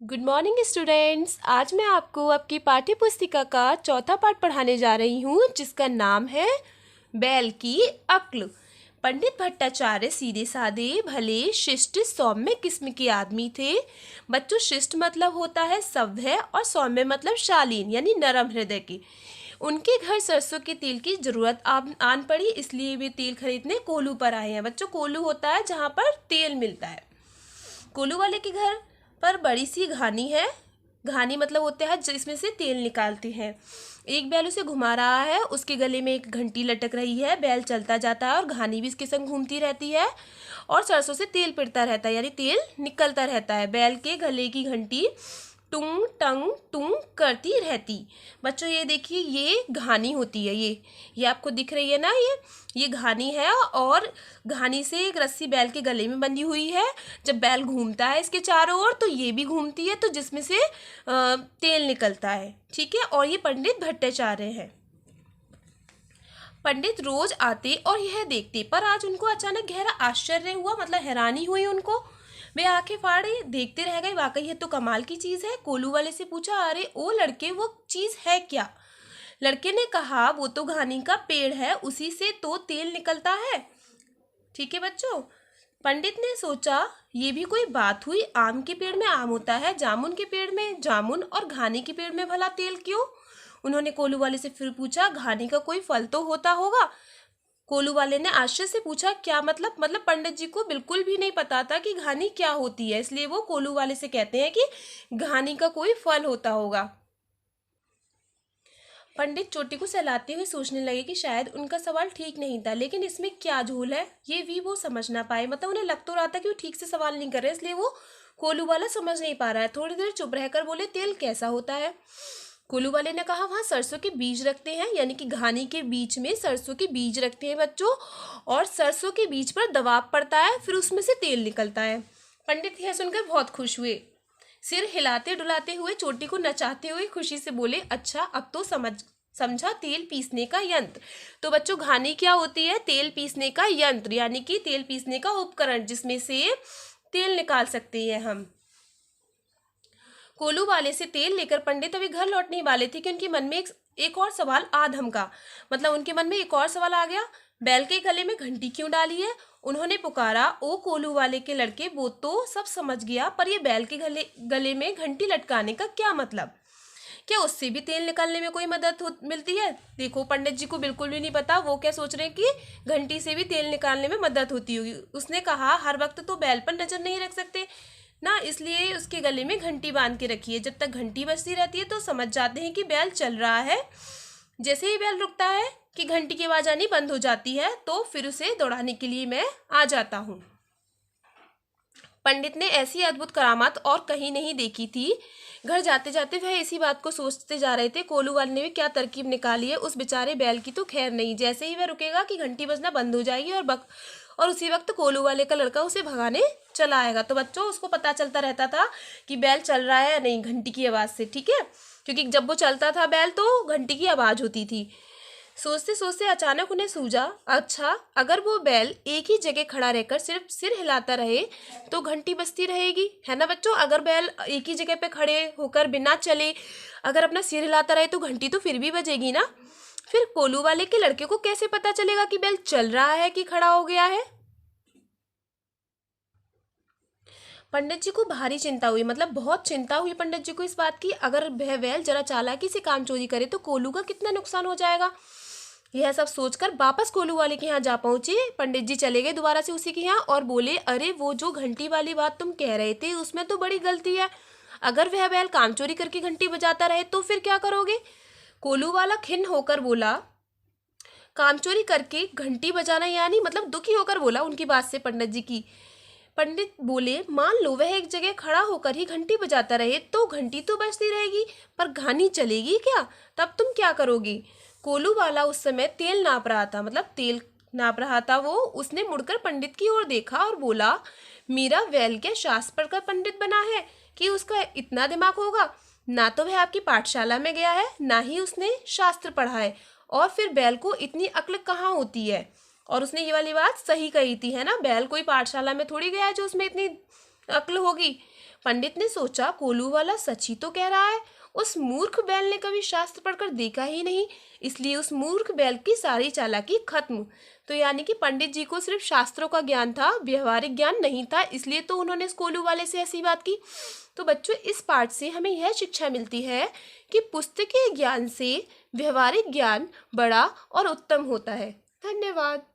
Good morning students. आज मैं आपको आपकी पाठ्य पुस्तिका का चौथा पाठ पढ़ाने जा रही हूँ जिसका नाम है बैल की अक्ल। पंडित भट्टाचार्य सीधे साधे भले शिष्ट सौम्य किस्म के आदमी थे। बच्चों, शिष्ट मतलब होता है सभ्य और सौम्य मतलब शालीन यानी नरम हृदय की। उनके घर सरसों के तेल की जरूरत आन पड़ी, इसलिए वे तेल खरीदने कोल्हू पर आए हैं। बच्चों, कोल्हू होता है जहाँ पर तेल मिलता है। कोल्हू वाले के घर पर बड़ी सी घानी है। घानी मतलब होता है जिसमें से तेल निकालते हैं। एक बैल उसे घुमा रहा है, उसके गले में एक घंटी लटक रही है। बैल चलता जाता है और घानी भी इसके संग घूमती रहती है और सरसों से तेल पिड़ता रहता है यानी तेल निकलता रहता है। बैल के गले की घंटी टुंग टंग टुंग करती रहती। बच्चों, ये देखिए, ये घानी होती है। ये आपको दिख रही है ना, ये घानी है और घानी से एक रस्सी बैल के गले में बंधी हुई है। जब बैल घूमता है इसके चारों ओर तो ये भी घूमती है, तो जिसमें से तेल निकलता है। ठीक है, और ये पंडित भट्टाचार्य हैं। पंडित रोज आते और यह देखते, पर आज उनको अचानक गहरा आश्चर्य हुआ, मतलब हैरानी हुई उनको। वे आंखें फाड़े देखते रह गए। वाकई ये तो कमाल की चीज है। कोल्हू वाले से पूछा, अरे ओ लड़के, वो चीज है क्या? लड़के ने कहा, वो तो घानी का पेड़ है, उसी से तो तेल निकलता है। ठीक है बच्चों। पंडित ने सोचा, ये भी कोई बात हुई। आम के पेड़ में आम होता है, जामुन के पेड़ में जामुन, और घानी के पेड़ में भला तेल क्यों? उन्होंने कोल्हू वाले से फिर पूछा, घानी का कोई फल तो होता होगा। कोल्हू वाले ने आश्चर्य से पूछा, क्या मतलब पंडित जी को बिल्कुल भी नहीं पता था कि घानी क्या होती है, इसलिए वो कोल्हू वाले से कहते हैं कि घानी का कोई फल होता होगा। पंडित चोटी को सहलाते हुए सोचने लगे कि शायद उनका सवाल ठीक नहीं था, लेकिन इसमें क्या झोल है ये भी वो समझ ना पाए। मतलब उन्हें लग तो रहा था कि वो ठीक से सवाल नहीं कर रहे, इसलिए वो कोल्हू वाला समझ नहीं पा रहा है। थोड़ी देर चुप रहकर बोले, तेल कैसा होता है? कोल्हू वाले ने कहा, वहाँ सरसों के बीज रखते हैं, यानी कि घानी के बीच में सरसों के बीज रखते हैं बच्चों, और सरसों के बीज पर दबाव पड़ता है, फिर उसमें से तेल निकलता है। पंडित यह सुनकर बहुत खुश हुए। सिर हिलाते डुलाते हुए, चोटी को नचाते हुए खुशी से बोले, अच्छा अब तो समझा, तेल पीसने का यंत्र। तो बच्चों, घानी क्या होती है? तेल पीसने का यंत्र, यानी कि तेल पीसने का उपकरण जिसमें से तेल निकाल सकते हैं हम। कोल्हू वाले से तेल लेकर पंडित अभी घर लौटने वाले थे कि उनके मन में एक और सवाल आ धमका। मतलब उनके मन में एक और सवाल आ गया, बैल के गले में घंटी क्यों डाली है? उन्होंने पुकारा, ओ कोल्हू वाले के लड़के, वो तो सब समझ गया, पर ये बैल के गले में घंटी लटकाने का क्या मतलब? क्या उससे भी तेल निकालने में कोई मदद मिलती है? देखो, पंडित जी को बिल्कुल भी नहीं पता। वो क्या सोच रहे हैं कि घंटी से भी तेल निकालने में मदद होती होगी। उसने कहा, हर वक्त तो बैल पर नजर नहीं रख सकते ना, इसलिए उसके गले में घंटी बांध के रखी है। जब तक घंटी बजती रहती है तो समझ जाते हैं कि बैल चल रहा है। जैसे ही बैल रुकता है कि घंटी की आवाज आनी बंद हो जाती है, तो फिर उसे दौड़ाने के लिए मैं आ जाता हूँ। पंडित ने ऐसी अद्भुत करामात और कहीं नहीं देखी थी। घर जाते जाते वह इसी बात को सोचते जा रहे थे, कोल्हू वाले ने भी क्या तरकीब निकाली है। उस बेचारे बैल की तो खैर नहीं। जैसे ही वह रुकेगा कि घंटी बजना बंद हो जाएगी और उसी वक्त कोल्हू वाले का लड़का उसे भगाने चला आएगा। तो बच्चों, उसको पता चलता रहता था कि बैल चल रहा है या नहीं घंटी की आवाज़ से। ठीक है, क्योंकि जब वो चलता था बैल तो घंटी की आवाज़ होती थी। सोचते सोचते अचानक उन्हें सूझा, अच्छा अगर वो बैल एक ही जगह खड़ा रहकर सिर्फ सिर हिलाता रहे तो घंटी बजती रहेगी, है ना बच्चों? अगर बैल एक ही जगह पे खड़े होकर बिना चले अगर अपना सिर हिलाता रहे तो घंटी तो फिर भी बजेगी ना। फिर कोल्हू वाले के लड़के को कैसे पता चलेगा कि बैल चल रहा है कि खड़ा हो गया है? पंडित जी को भारी चिंता हुई, मतलब बहुत चिंता हुई पंडित जी को इस बात की। अगर वह बैल जरा चालाकी से काम चोरी करे तो कोल्हू का कितना नुकसान हो जाएगा। यह सब सोचकर वापस कोल्हू वाले के यहाँ जा पहुंचे। पंडित जी चले गए दोबारा से उसी के यहाँ और बोले, अरे वो जो घंटी वाली बात तुम कह रहे थे उसमें तो बड़ी गलती है। अगर वह बैल काम चोरी करके घंटी बजाता रहे तो फिर क्या करोगे? कोल्हू वाला खिन्न होकर बोला, काम चोरी करके घंटी बजाना यानी, मतलब दुखी होकर बोला उनकी बात से पंडित जी की। पंडित बोले, मान लो वह एक जगह खड़ा होकर ही घंटी बजाता रहे तो घंटी तो बजती रहेगी, पर घानी चलेगी क्या? तब तुम क्या करोगे? कोल्हू वाला उस समय तेल नाप रहा था, मतलब तेल नाप रहा था वो। उसने मुड़कर पंडित की ओर देखा और बोला, मेरा वैल क्या शास्त्र पढ़कर पंडित बना है कि उसका इतना दिमाग होगा? ना तो वह आपकी पाठशाला में गया है, ना ही उसने शास्त्र पढ़ा है, और फिर बैल को इतनी अक्ल कहाँ होती है? और उसने ये वाली बात सही कही थी, है ना? बैल कोई पाठशाला में थोड़ी गया है जो उसमें इतनी अक्ल होगी। पंडित ने सोचा कोलू वाला सच ही तो कह रहा है, उस मूर्ख बैल ने कभी शास्त्र पढ़कर देखा ही नहीं, इसलिए उस मूर्ख बैल की सारी चालाकी खत्म। तो यानी कि पंडित जी को सिर्फ शास्त्रों का ज्ञान था, व्यवहारिक ज्ञान नहीं था, इसलिए तो उन्होंने इस कोलू वाले से ऐसी बात की। तो बच्चों, इस पाठ से हमें यह शिक्षा मिलती है कि पुस्तकीय ज्ञान से व्यवहारिक ज्ञान बड़ा और उत्तम होता है। धन्यवाद।